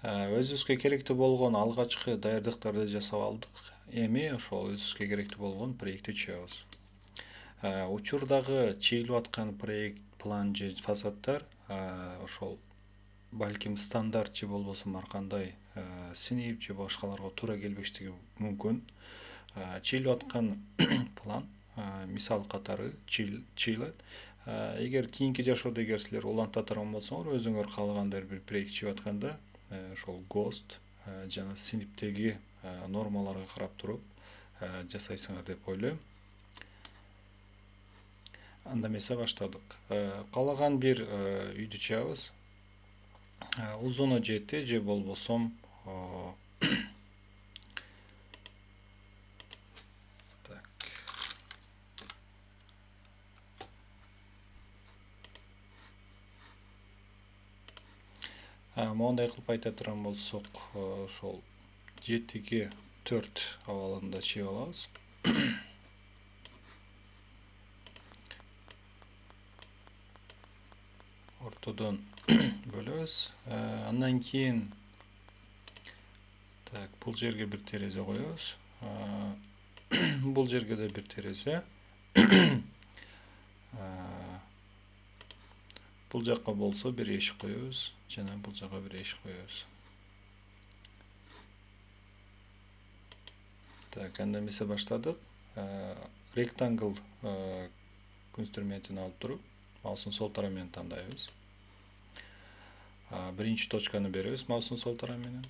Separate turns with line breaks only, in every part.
Өзүбүзгө керектүү болгон алгачкы даярдыктарды жасап алдык. Эми ошол өзүбүзгө керектүү болгон проектти чыгабыз. Учурдагы чыгылып аткан проект план же фасаддар ошол балким стандарт же болбосо ар кандай синип же башкаларга туура келбештиги мүмкүн. Чыгылып аткан план мисал катары чыйылат. Эгер кийинки жашоодо эгер силер уланта турган болсоңор, өзүңөр каалагандай бир проект чыгып атканда, ошол ГОСТ жана синиптеги нормаларга карап туруп жасайсыңар деп ойлойм. Анда эмесе баштадык. Каалаган бир үйдү чыгабыз. Узуну 7 же болбосом моундай кылып айта турган болсок, ошол 7ге 4 абалында чыгып алабыз. Ортодон бөлөбүз. Андан кийин бул жерге бир терезе коебуз. Бул жерге да бир терезе. Бул жакка болсо бир эшик коебуз, жана бул жакка бир эшик коебуз. Анда эмесе баштадык. Ректангл инструментин алып туруп, маустун сол тарабы менен тандайбыз. Биринчи точканы беребиз маустун сол тарабы менен.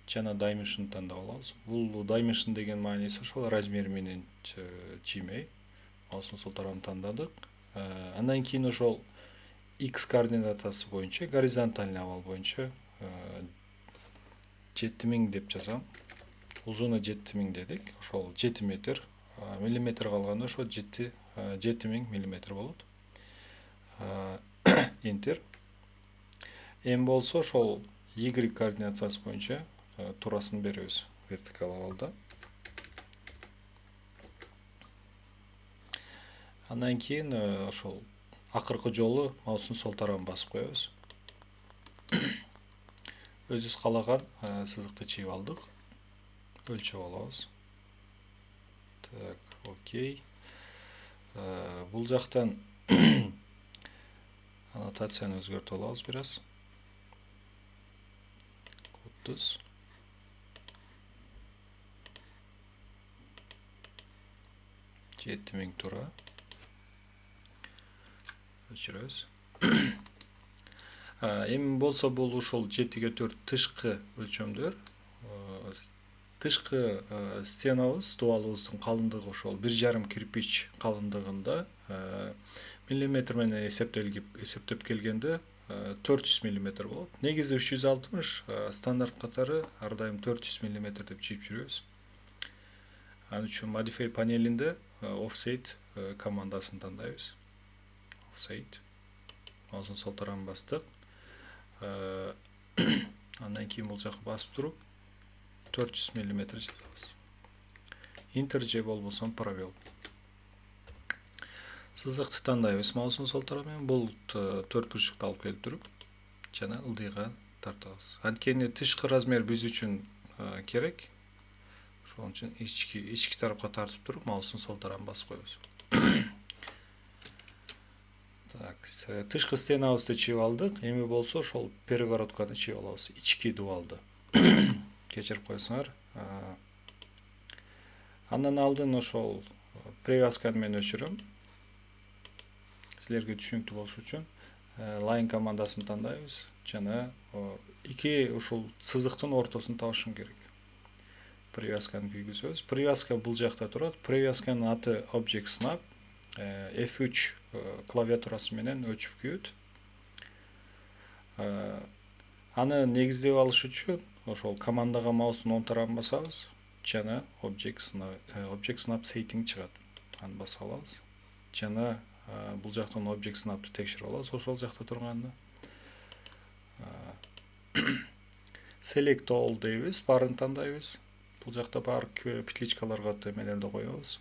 Жана dimension тандап алабыз. Бул dimension деген мааниси ошол размер менен чиймей. Маустун сол тарабын тандадык. Андан кийин ошол x координатасы боюнча, горизонтальный абал боюнча 7000 деп жазам. Узуну 7000 дедик. Ошол 7 метр. Миллиметр калганда ошо 7000 миллиметр болот. Enter. Эми болсо ошол y координатасы боюнча туурасын беребиз вертикал абалда. Андан кийин ошол акыркы жолу маустун сол тарабын басып коебуз. Өзүбүз каалаган сызыкты чыгып алдык. Өлчөп алабыз. Окей. Бул жактан аннотацияны өзгөртүп алабыз бир аз. Кодтуз. Жетимиң туура. Өчүрөбүз. Эми болсо бул ушул 7ге 4 тышкы өлчөмдөр. Тышкы стенабыз, дубалыбыздын калындыгы ошол 1,5 кирпич калындыгында миллиметр менен эсептеп келгенде 400 миллиметр болот. Негизи 360, стандарт катары ар дайым 400 миллиметр деп чийип жүрөбүз. Ал үчүн Modify панелинде Offset командасын тандайбыз. Offset. Маустун сол тарабын бастык. Андан кийин бул жакка басып туруп 400 миллиметр жазабыз. Enter же болбосо пробел. Сызыкты тандайбыз маустун сол тарабы менен. Бул 4 бурчукту алып келтирип жана ылдыйга тартабыз. Анткени тышкы размер биз үчүн керек. Ошон үчүн ички тарапка тартып туруп маустун сол тарабын басып коебуз. Тышкы стенабызды чыгып алдык. Эми болсо ошол перегородканы чыгып алабыз. Ички дубалды. Кечирип койсоңор. Андан алдын ошол привязканы мен өчүрөм. Силерге түшүнүктүү болуш үчүн line командасын тандайбыз жана эки ушул сызыктын ортосун табышым керек. Привязканы күйгүзөбүз. Привязка бул жакта турат. Привязканын аты Object Snap. F3 клавиатурасы менен өчүп күйөт. Аны негиздеп алыш үчүн ошол командага маустун оң тарабын басабыз жана Object Snap Setting чыгат. Аны басып алабыз. Жана бул жактан Object Snap'ты текшерип алабыз ошол жакта турганда. Select All дейбиз, баарын тандайбыз. Бул жакта бар петличкаларга эмелерди коебуз.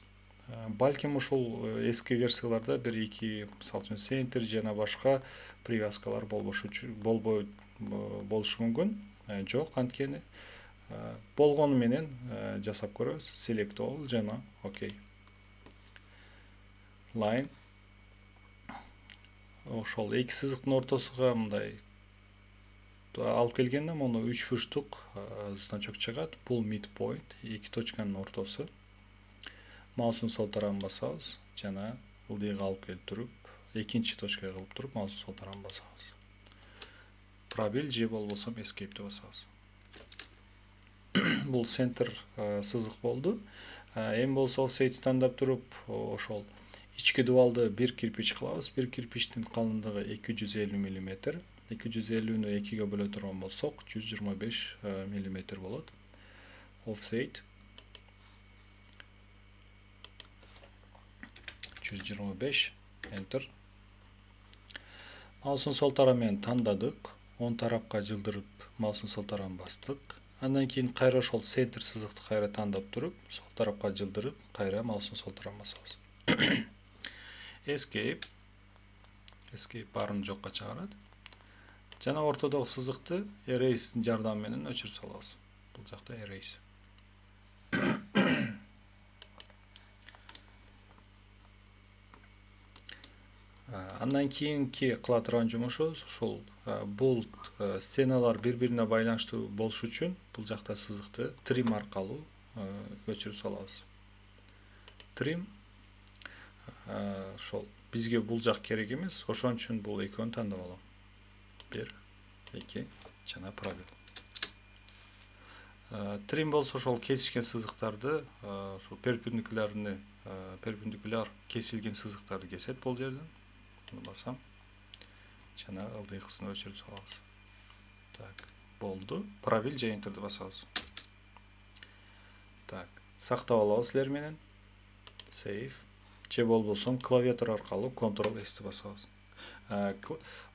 Балким ушул эски версияларда 1-2 мисалы үчүн Center жана башка привязкалар болушу мүмкүн. Жок, анткени болгону менен жасап көрөбүз. Select all жана окей. Line. Ошол эки сызыктын ортосуга мындай алып келгенде муну 3 бурчтук значок чыгат. Бул midpoint, эки точканын ортосу. Маустун сол тарабын басабыз жана ылдыйга алып келип туруп, экинчи точкага кылып туруп, маустун сол тарабын басабыз. Пробел же болбосо escape'ти басабыз. Бул center сызык болду. Эми болсо offset тандап туруп, ошол ички дубалды бир кирпич кылабыз. Бир кирпичтин калындыгы 250 мм. 250-нү 2ге бөлө турган болсок, 125 мм болот. Offset 125, enter. Маустун сол тарабы менен тандадык, оң тарапка жылдырып, маустун сол тарабын бастык. Андан кийин кайра ошол center сызыкты кайра тандап туруп, сол тарапка жылдырып, кайра маустун сол тарабын басабыз. Escape баарын жокко чыгарат. Жана ортодогу сызыкты erase жардамы менен өчүрүп салабыз. Бул жакта erase. Андан кийинки кыла турган жумушубуз ушул бул стеналар бири-бирине байланыштуу болуш үчүн бул жакта сызыкты trim аркылуу өчүрүп салабыз. Trim ошол бизге бул жак керек эмес, ошон үчүн бул экөөнү тандап алам. 1, 2 жана пробел. Trim болсо ошол кесишкен сызыктарды, ошол перпендикуляр кесилген сызыктарды кесет бул жерден. Буну басам. Жана ылдыйкысын өчүрүп салабыз. Так, болду. Пробел же enterди басабыз. Так, сактап алабыз силер менен. Save. Же болбосо клавиатура аркылуу Ctrl+S'ти басабыз.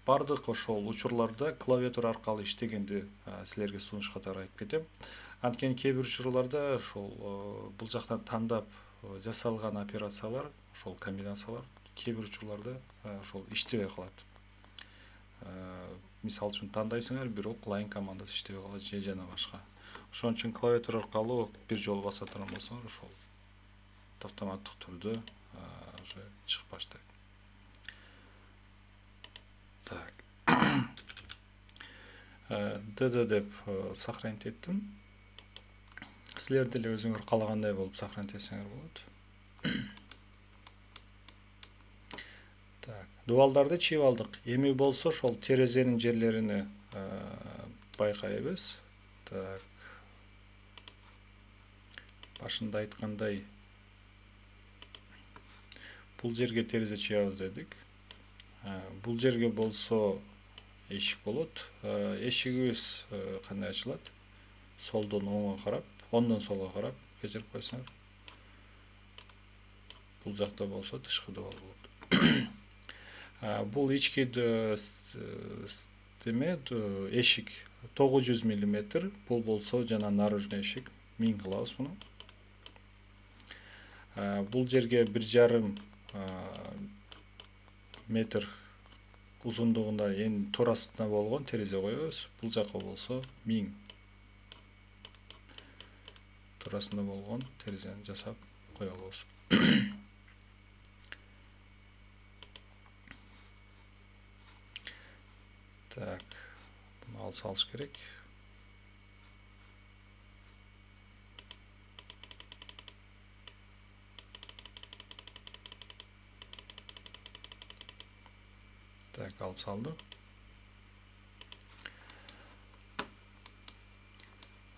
Бардык ошол учурларда клавиатура аркылуу иштегенди силерге сунуш катары айтып кетем. Анткени кээ бир учурларда ошол бул жактан тандап жасалган операциялар, ошол комбинациялар кээ бир учурларда ошол иштебей калат. Мисалы үчүн тандайсыңар, бирок line командасы иштебей калат же жана башка. Ошон үчүн клавиатура аркылуу бир жолу баса турган болсоңор, ошол автоматтык түрдө уже чыгып баштайт. Так. DD деп сохранить еттим. Силер деле өзүңөр каалагандай болуп сохранить этсеңер болот. Так, дубалдарды чийип алдык. Эми болсо ошол терезенин жерлерине байкайбыз. Так. Башында айткандай бул жерге терезе чыябыз дедик. Бул жерге болсо эшик болот. Эшигибиз кандай ачылат? Солдон оңго карап, оңдон солго карап кечирип койсоңор. Бул жакта болсо тышкы дубал болот. Бул ички эшик 900 мм, бул болсо жана наружный эшик 1000 кылабыз муну. Бул жерге 1,5 метр узундугунда эң туурасында болгон терезе коебуз. Бул жакка болсо 1000 туурасында болгон терезени жасап кое алабыз. Так, буну алып салыш керек. Так, алып салдык.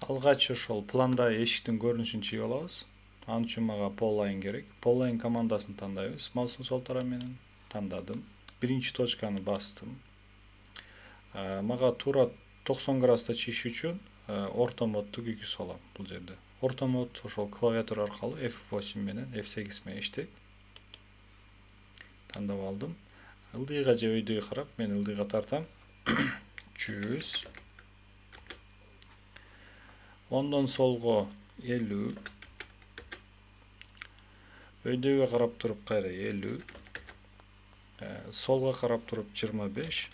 Алгач ошол планда эшиктин көрүнүшүн чийип алабыз. Ал үчүн мага Polyline керек. Polyline командасын тандайбыз. Маустун сол тарабы менен тандадым. Биринчи точканы бастым. Мага туура 90 градуста чийиш үчүн орто модду күйгүзүп алам бул жерде. Орто мод ошол клавиатура аркылуу F8 менен F8 менен иштейт. Тандап алдым. Ылдыйга же өйдөйгө карап, мен ылдыйга тартам. 100. Ондон солго 50. Өйдөйгө карап туруп кайра 50. Солго карап туруп 25.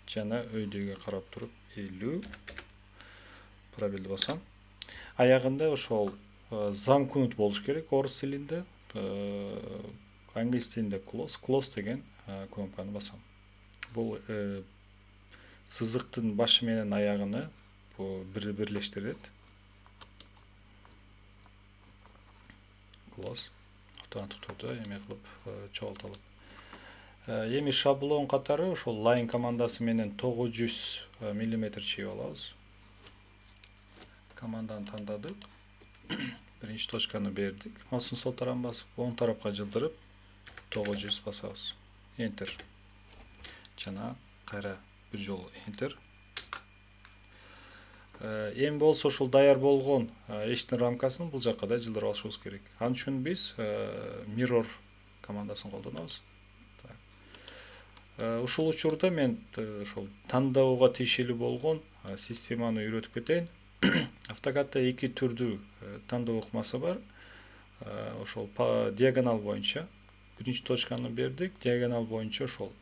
Жана өйдөйгө карап туруп 50. пробелди басам. Аягында ошол замкнут болуш керек орус тилинде. Англис тилинде close деген кнопканы басам. Бул сызыктын башы менен аягыны бирлештирет. Close автоматтык түрдө эме кылып чогултулат. Эми шаблон катары ошол line командасы менен 900 мм чийип алабыз. Команданы тандадык. Биринчи точканы бердик. Маустун сол тарабын басып, оң тарапка жылдырып 900 басабыз. Enter. Жана кайра бир жолу Enter. Эми болсо ушул даяр болгон эшиктин рамкасын бул жакка да жылдырып алышыбыз керек. Ал үчүн биз mirror командасын колдонобуз. Ушул учурда мен ошол тандоого тиешелүү болгон системаны үйрөтүп кетейин. AutoCAD'да эки түрдүү тандоо ыкмасы бар. Ошол диагонал боюнча биринчи точканы бердик, диагонал боюнча ошол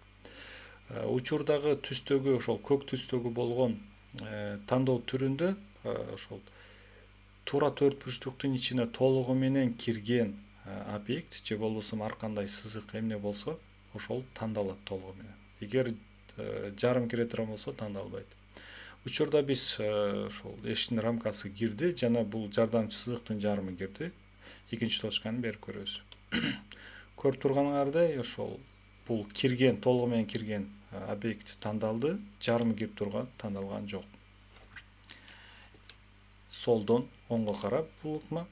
учурдагы түстөгү ошол көк түстөгү болгон тандоо түрүндө ошол туура төрт бурчтуктун ичине толугу менен кирген объект же болбосо ар кандай сызык эмне болсо ошол тандалат толугу менен. Эгер жарым кире турган болсо тандалбайт. Учурда биз ошол эшиктин рамкасы кирди жана бул жардамчы сызыктын жарымы кирди. Экинчи точканы берип көрөбүз. Көрүп турганыңардай ошол бул кирген толугу менен кирген объект тандалды, жарымы кирип турган тандалган жок. Солдон оңго карап бул ыкма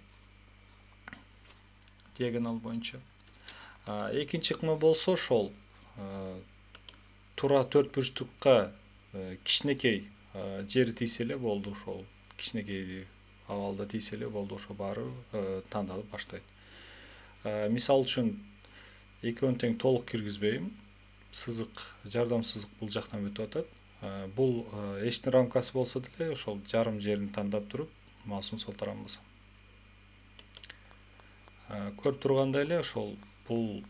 диагонал боюнча. Экинчи ыкма болсо ошол туура төрт бурчтукка кичинекей жери тийсе эле болду, ошол кичинекей абалда тийсе эле болду, ошо баары тандалып баштайт. Мисал үчүн экөөнү тең толук киргизбейм. Сызык, жардам сызык бул жактан өтүп атат. Бул эшиктин рамкасы болсо деле ошол жарым жерин тандап туруп, маустун сол тарабын басам. Көрүп тургандай эле ошол бул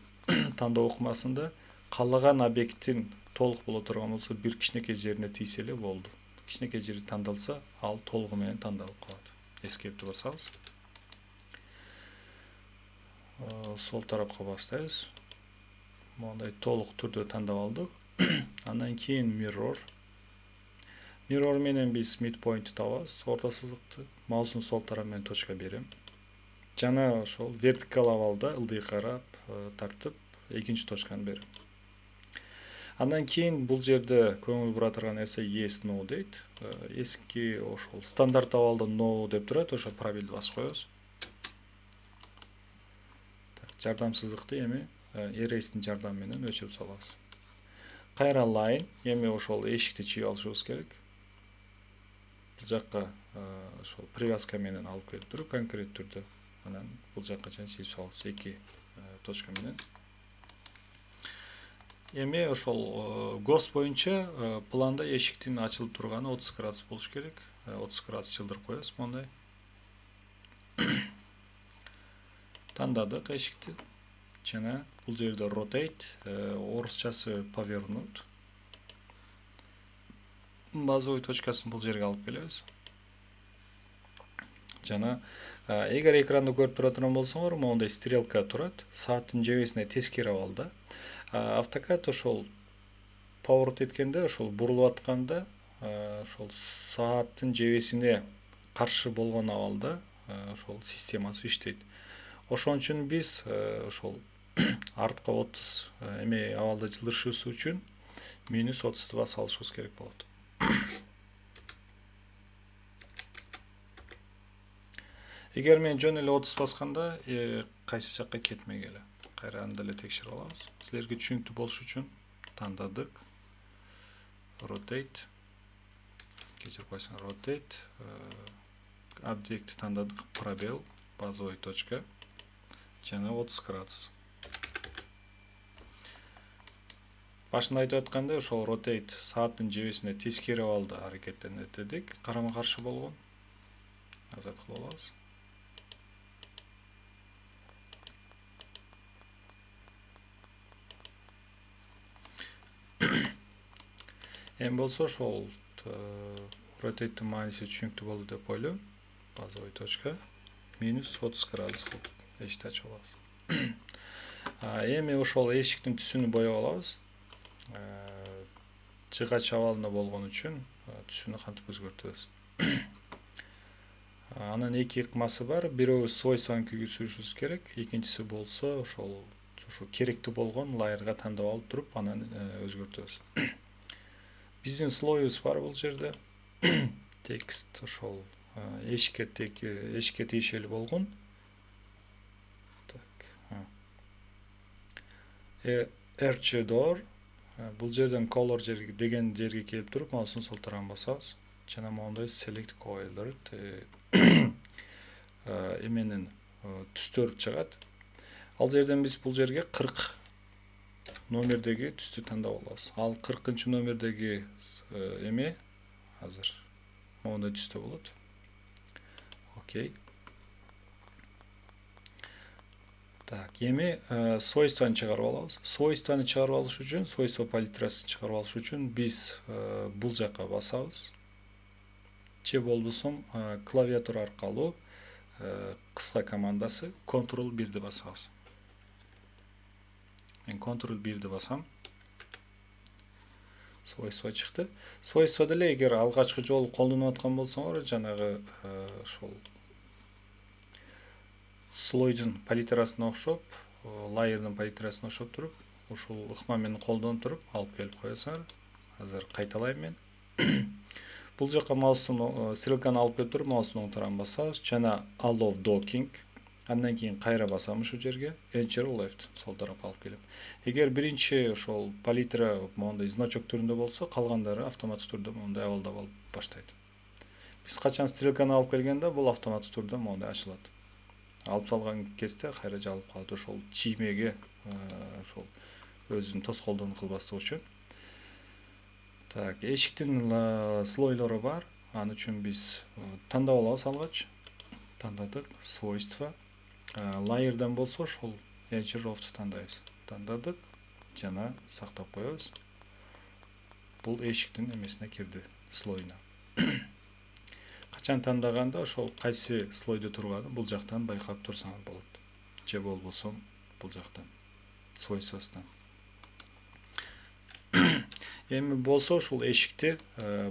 тандоо ыкмасында каалаган объекттин толук боло турган болсо бир кичинекей жерине тийсе эле болду. Кичинекей жери тандалса, ал толугу менен тандалып калат. Escape'ти басабыз. Сол тарапка баштайбыз. Мондай толук түрдө тандап алдык. Андан кийин mirror. Mirror менен биз midpoint табабыз, орто сызыкты. Маустун сол тарабы менен точка берем. Жана ошол вертикал абалда ылдый карап тартып, экинчи точканы берем. Андан кийин бул жерде көңүл бура турган нерсе yes no дейт. Эски ошол стандарт абалда no деп турат, ошо пробелди басып коебуз. Жардам сызыкты эми eras'тин жардамы менен өчүрүп салабыз. Кайра line, эми ошол эшикти чийип алышыбыз керек. Бул жакка ошол привязка менен алып келип туруп конкрет түрдө анан бул жакка чейин чийип салабыз эки точка менен. Эми ошол ghost боюнча планда эшиктин ачылып турганы 30 градус болуш керек. 30 градус чылдырып коебуз мондай. Тандадык эшикти. Жана бул жерде rotate, орусчасы повернут. Базовый точкасын бул жерге алып келебиз. Жана эгер экранды көрүп тура турган болсоңор, мондай стрелка турат. Сааттын жебесине тескери абалда. AutoCAD ошол поворот эткенде, ошол бурулуп атканда, ошол сааттын жебесине каршы болгон абалда ошол системасы иштейт. Ошон үчүн биз ошол артка 30 эме абалда жылдырышыбыз үчүн -30 басып алышыбыз керек болот. Эгер мен жөн эле 30 басканда кайсы жакка кетмек эле. Кайра аны деле текшерип алабыз. Силерге түшүнүктүү болуш үчүн тандадык. Rotate. Кечирип койсоң rotate. Объект тандадык. Пробел. Базовый точка. Жана 30 градус. Башында айтып аткандай, ошол rotate сааттын жебесине тескери абалда аракеттенет дедик. Карама каршы болгон. Азат кылып алабыз. Эми болсо ошол Rotate manisi түшүнүктүү болду деп ойлойм. Базовый точка минус 30 градус кылып эшикти ачып алабыз. Эми ошол эшиктин түсүнү боеп алабыз. Жыгач абалында болгон үчүн түсүнү кантип өзгөртөбүз. Анын эки ыкмасы бар. Бирөө свойствонун күйгүзүшүбүз керек. Экинчиси болсо ошол керектүү болгон лайерга тандап алып туруп, анан өзгөртөбүз. Биздин слоюбуз бар бул жерде. Текст ошол эшикке тиешелүү болгон. Arch door. Бул жерден color деген жерге келип туруп, маустун сол тарабын басабыз. Жана моундай select color эменин түстөр чыгат. Ал жерден биз бул жерге 40 номердеги түстү тандап алабыз. Ал 40 номердеги эме азыр моундай түстө болот. Окей. Так, эми свойствону чыгарып алабыз. Свойствону чыгарып алыш үчүн, свойство палитрасын чыгарып алыш үчүн биз бул жакка басабыз. Же болбосо клавиатура аркылуу кыска командасы Ctrl 1-ди басабыз. Мен Ctrl 1-ди басам. Свойство чыкты. Свойство деле эгер алгачкы жолу колдонуп аткан болсоңор, жанагы ошол слойдун палитрасына окшоп, лайердин палитрасына окшоп туруп, ушул ыкма менен колдонуп туруп алып келип коесуңар. Азыр кайталайм мен. Бул жакка маустун стрелканы алып келип туруп, маустун оң тарабын басабыз. Жана allow docking. Андан кийин кайра басам ушул жерге. Enter left. Сол тарапка алып келем. Эгер биринчи ошол палитра моундай значок түрүндө болсо, калгандары автоматтык түрдө моундай абалда болуп баштайт. Биз качан стрелканы алып келгенде, бул автоматтык түрдө моундай ачылат. Алып салган кезде кайра жабылып калат. Ошол чиймеге ошол өзүнүн тоскоолдорун кылбастык үчүн. Так, эшиктин слойлору бар. Аны үчүн биз тандап алабыз алгач. Тандадык, свойство. Лайерден болсо ошол edge off тандайбыз. Тандадык, жана сактап коебуз. Бул эшиктин эмесине кирди, слоюна. Качан тандаганда ошол кайсы слойдо турганын бул жактан байкап турсаңар болот. Же болбосо бул жактан, свойствосунан. Эми болсо ушул эшикти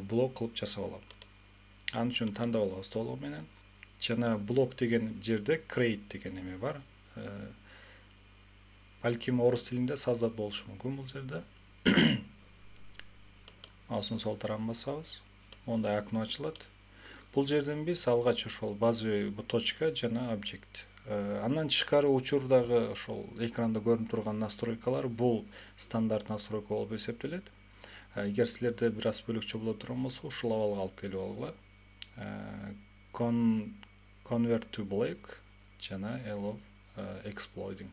блок кылып жасап алам. Анын үчүн тандап алабыз толугу менен. Жана блок деген жерде create деген эме бар. Балким орус тилинде создать болушу мүмкүн бул жерде. Маустун сол тарабын басабыз. Мондай окно ачылат. Бул жерден биз алгач ошол базовый точка жана объект. Андан тышкары учурдагы ошол экранда көрүнүп турган настройкалар бул стандарт настройка болуп эсептелет. Эгер силерде бир аз бөлөкчө боло турган болсо, ушул абалга алып келип алгыла. Convert to black жана allow exploding.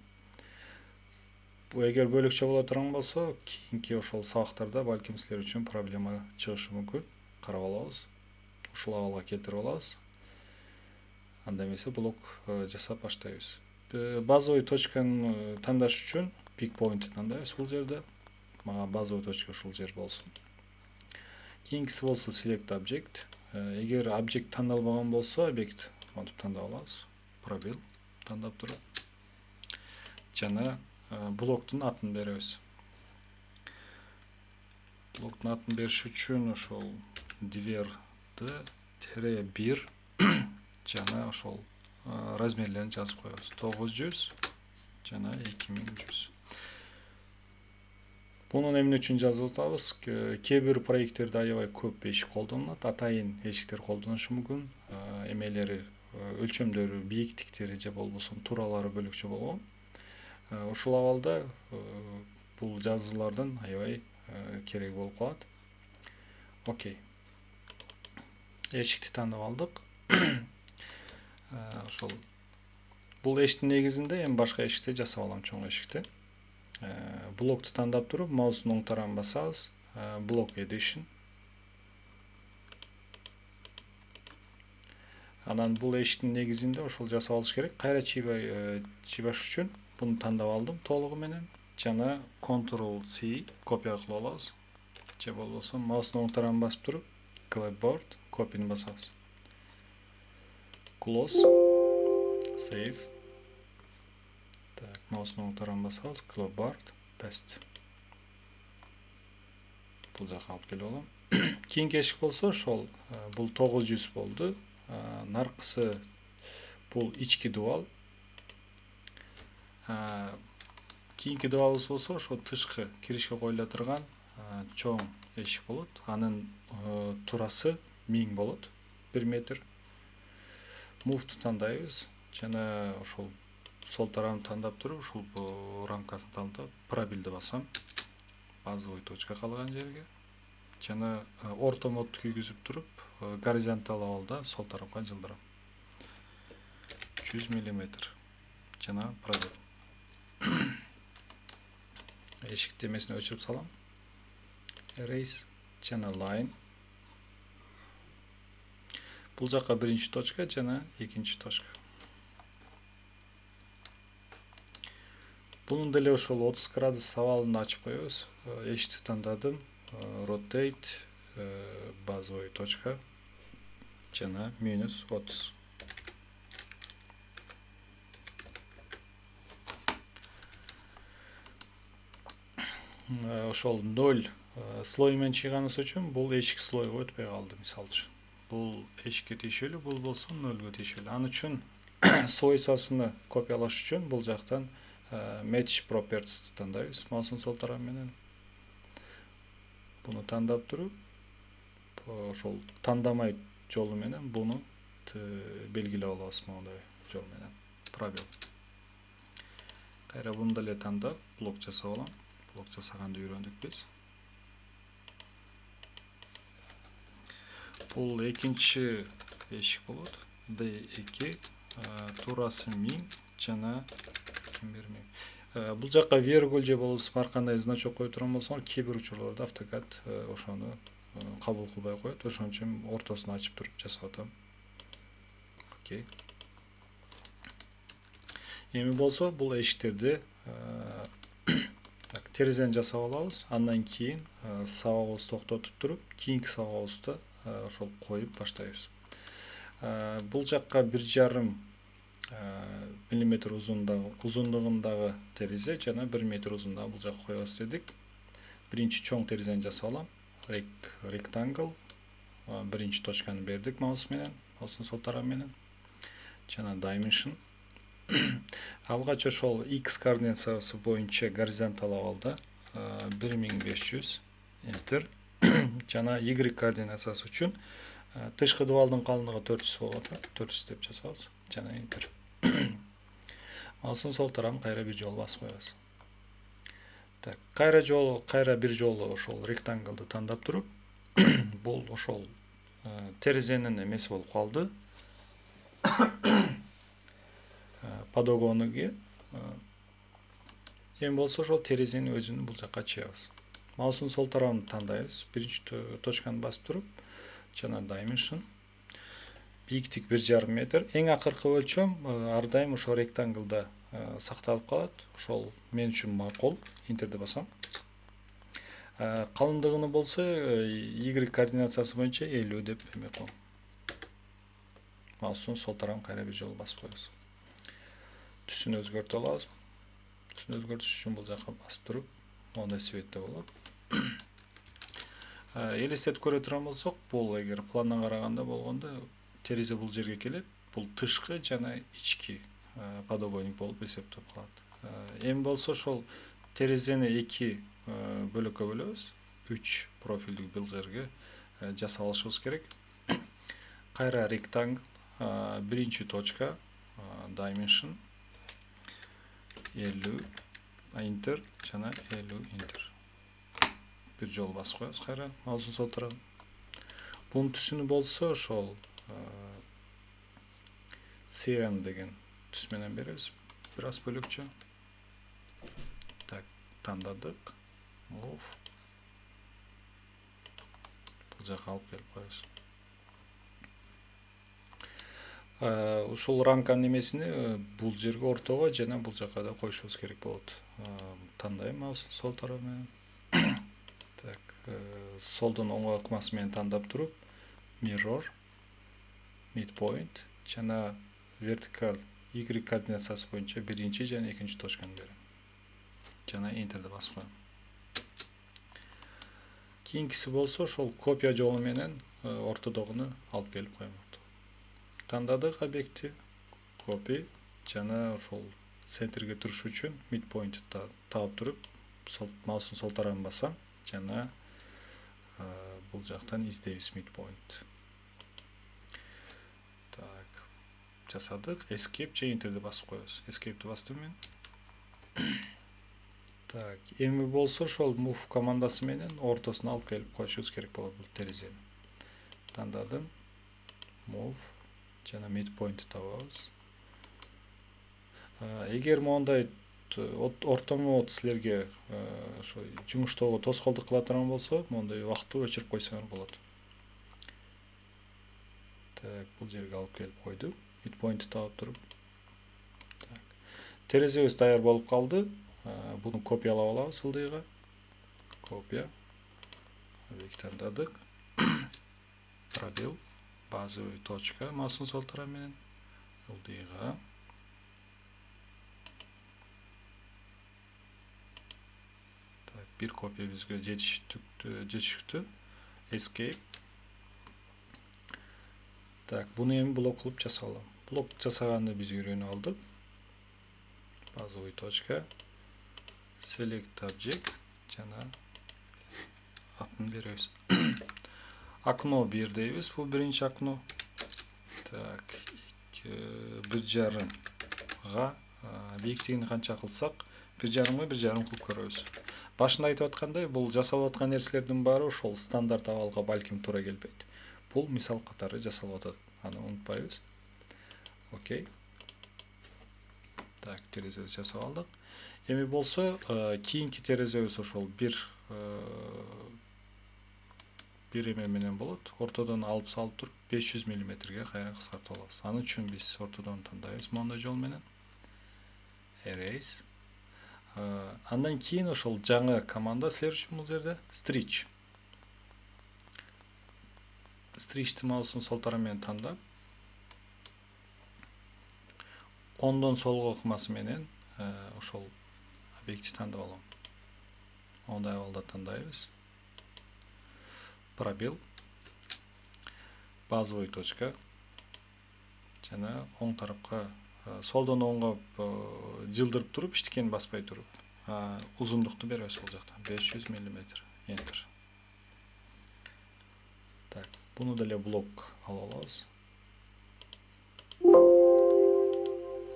Бу эгер бөлөкчө боло турган болсо, кийинки ошол сабактарда балким силер үчүн проблема чыгышы мүмкүн. Карап алабыз. Ушул абалга келтирип алабыз. Анда эмесе блок жасап баштайбыз. Базовый точканы тандаш үчүн pick point тандайбыз бул жерде. Мага базовый точка ушул жер болсун. Кийинкиси болсо select object. Эгер объект тандалбаган болсо, объект монтип тандап алабыз. Пробел тандап туруп. Жана блоктун атын беребиз. Блоктун атын бериш үчүн ошол div-1 жана ошол размерлерин жазып коебуз. 900 жана 2100. Бунун эмне үчүн жазып атабыз? Кээ бир проекттерде аябай көп эшик колдонулат, атайын эшиктер колдонушу мүмкүн. Эмелери, өлчөмдөрү, бийиктиктери же болбосо тууралары бөлөкчө болгон. Ушул абалда бул жазуулардан аябай керек болуп калат. Окей. Эшикти тандап алдык. Ошол бул эшиктин негизинде эми башка эшикти жасап алам, чоң эшикти. Блокту тандап туруп, маустун оң тарабын басабыз. Block edition. Анан бул эшиктин негизинде ошол жасап алыш керек. Кайра чыйбаш үчүн буну тандап алдым толугу менен. Жана Ctrl C копия кылып алабыз. Же болбосо маустун оң тарабын басып туруп, clipboard, Copy'ni basabыз. Close. Save. Так, mouse'ун оң басабыз. Clipboard. Paste. Бұл жаққа алып келіп алам. Кейінгі ешік болса, ошол бұл 900 болды. Нарқысы бұл ички дуал. Кейінгі дуалыбыз болса, ошол тышкы киришке коюла турган чоң эшик болот. Анын турасы 1000 болот. 1 метр. Move-ту тандайбыз. Жана ошол сол тарабын тандап туруп, ушул рамкасын тандап, пробелди басам. Базовый точка калган жерге. Жана орто модду күйгүзүп туруп, горизонтал абалда сол тарапка жылдырам. 100 мм. Жана пробел. Эшик темесин өчүрүп салам. Erase жана line. Бул жакка биринчи точка жана экинчи точка. Bunun деле ошол 30 градус абалын ачып коебуз. Эшикти тандадым. Rotate базовый точка жана минус 30. Ошол 0 слой менен чыйганыбыз үчүн бул эшик слойго өтпөй калды, мисалы үчүн. Бул эшикке тийшелүү, бул болсо 0га тийшелүү. Аны үчүн свойствосуну копиялаш үчүн бул жактан match properties тандайбыз. Мouse'ун сол тарабы менен буну тандап туруп, ошол тандамай жолу менен буну белгилеп алабыз мондай жол менен. Пробел. Кайра буну деле тандап блок жасап алам. Блок жасаганды үйрөндүк биз. Бул экинчи эшик болот. D2 турасы 1000 жана бул жакка virgül же болбосо ар кандай значок кое турган болсоңор, кээ бир учурларда автокад ошону кабыл кылбай коет. Ошон үчүн ортосун ачып туруп жасап атам. Окей. Эми болсо бул эшиктерди терезени жасап алабыз. Андан кийин сабагыбызды токтотуп туруп, кийинки сабагыбызды ошол коюп баштайбыз. Бул жакка 1,5 мм узундугундагы терезе жана 1 метр узундагы бул жакка коебуз дедик. Биринчи чоң терезени жасап алам. Rectangle. Биринчи точканы бердик маус менен, маустун сол тарабы менен. Жана dimension. Алгач ошол x координатасы боюнча горизонтал абалда 1500 enter. Жана y координатасы үчүн тышкы дубалдын калындыгы 400 болот. 400 деп жасабыз. Жана enter. Маустун сол тарабын кайра бир жолу басып коебуз. Так, кайра бир жолу ошол rectangle'ды тандап туруп, бул ошол терезенин эмеси болуп калды. Подогонуге. Эми болсо ошол терезенин өзүн бул жакка чыябыз. Маустун сол тарабын тандайбыз. Биринчи точканы басып туруп, жана dimension. Бийиктик 1,5 метр. Эң акыркы өлчөм ар дайым ошол rectangle'да сакталып калат. Ошол мен үчүн макул. Enter'ди басам. Калындыгыны болсо y координатасы боюнча 50 деп эме коем. Маустун сол тарабын кайра бир жолу басып коебуз. Түсүн өзгөртүп алабыз. Түсүн өзгөртүш үчүн бул жакка басып туруп, мондай светте болот. Элестетип көрө турган болсок, бул эгер пландан караганда болгондо терезе бул жерге келет. Бул тышкы жана ички подогонник болуп эсептелип калат. Эми болсо ошол терезени 2 бөлөккө бөлөбүз. 3 профилдик бул жерге жасап алышыбыз керек. Кайра rectangle, биринчи точка, dimension 50 enter жана 50 enter. Бир жолу басып коебуз кайра маустун сол тарабын. Бунун түсүнү болсо ошол cyan деген түс менен беребиз. Бир аз бөлөкчө. Так, тандадык. Бул жакка алып келип коебуз. Ушул рамканын немесини бул жерге ортого жана бул жакка да коюшубуз керек болот. Тандайм маустун сол тарабы менен. Так, солдун оң ыкмасы менен тандап туруп, mirror, midpoint жана vertical y координациясы боюнча биринчи жана экинчи точканы берем. Жана enterди басып коем. Кийинкиси болсо ошол копия жолу менен ортодогуну алып келип коем. Тандадык объекти, copy жана ошол центрге туруш үчүн midpoint таап туруп, маустун сол тарабын басам жана бул жактан издейбиз midpoint. Так, жасадык. Escape же enterди басып коебуз. Escape'ти бастым мен. Так, эми болсо ошол move командасы менен ортосуна алып келип коюшубуз керек болот бул терезени. Тандадым. Move жана midpoint табабыз. Эгер мондай ортомо силерге ошо жумуштоого тоскоолдук кыла турган болсо, мондай убакытты өчүрүп койсоңор болот. Так, бул жерге алып келип койдук. Midpoint таап туруп. Так. Терезебиз даяр болуп калды. Буну копиялап алабыз ылдыйга. Копия. Объект тандадык. Пробел. Базовый точка. Маустун сол тарабы менен ылдыйга. Bir kopya bizge жетиштүү. Escape. Так, буну эми блок кылып жасалам. Блок жасаганды биз үйрөнүп алдык. Базовый точка. Select object жана атын беребиз. Окно 1 дейбиз. Бул биринчи окно. Так, 1,5га бийиктигин канча кылсак, 1,5га 1,5 кылып көрөбүз. Башында айтып аткандай, бул жасалып аткан нерселердин баары ошол стандарт абалга балким туура келбейт. Бул мисал катары жасалып атат. Аны унутпайбыз. Окей. Так, терезебиз жасап алдык. Эми болсо, кийинки терезебиз ошол бир эме менен болот. Ортодон алып салып туруп 500 мм-ге кайра кыскартып алабыз. Аны үчүн биз ортодон тандайбыз мондой жол менен. Erase. Андан кийин ошол жаңы команда силер үчүн бул жерде stretch. Stretch'ти маустун сол тарабы менен тандап, оңдон солго ыкмасы менен ошол объектти тандап алам. Ондай абалда тандайбыз. Пробел. Базовый точка. Жана оң тарапка солдон оңго жылдырып туруп, иштикени баспай туруп, узундукту беребиз бул жактан 500 мм. Enter. Так, буну деле блок алып алабыз.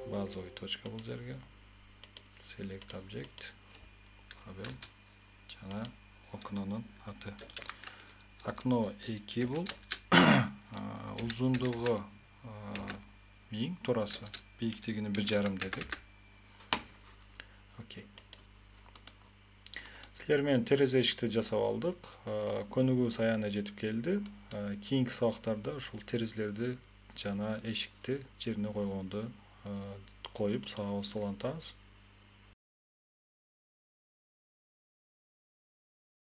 Базовый точка бул жерге. Select object. Пробел. Жана окнонун аты. Окно 2 бул. Узундугу 1000, турасы бийиктигини 1,5 дедик. Окей. Силер менен терезе эшикти жасап алдык. Көнүгүүбүз аягына жетип келди. Кийинки сабактарда ушул терезелерди жана эшикти жерине койгонду коюп сабагыбызды улантабыз.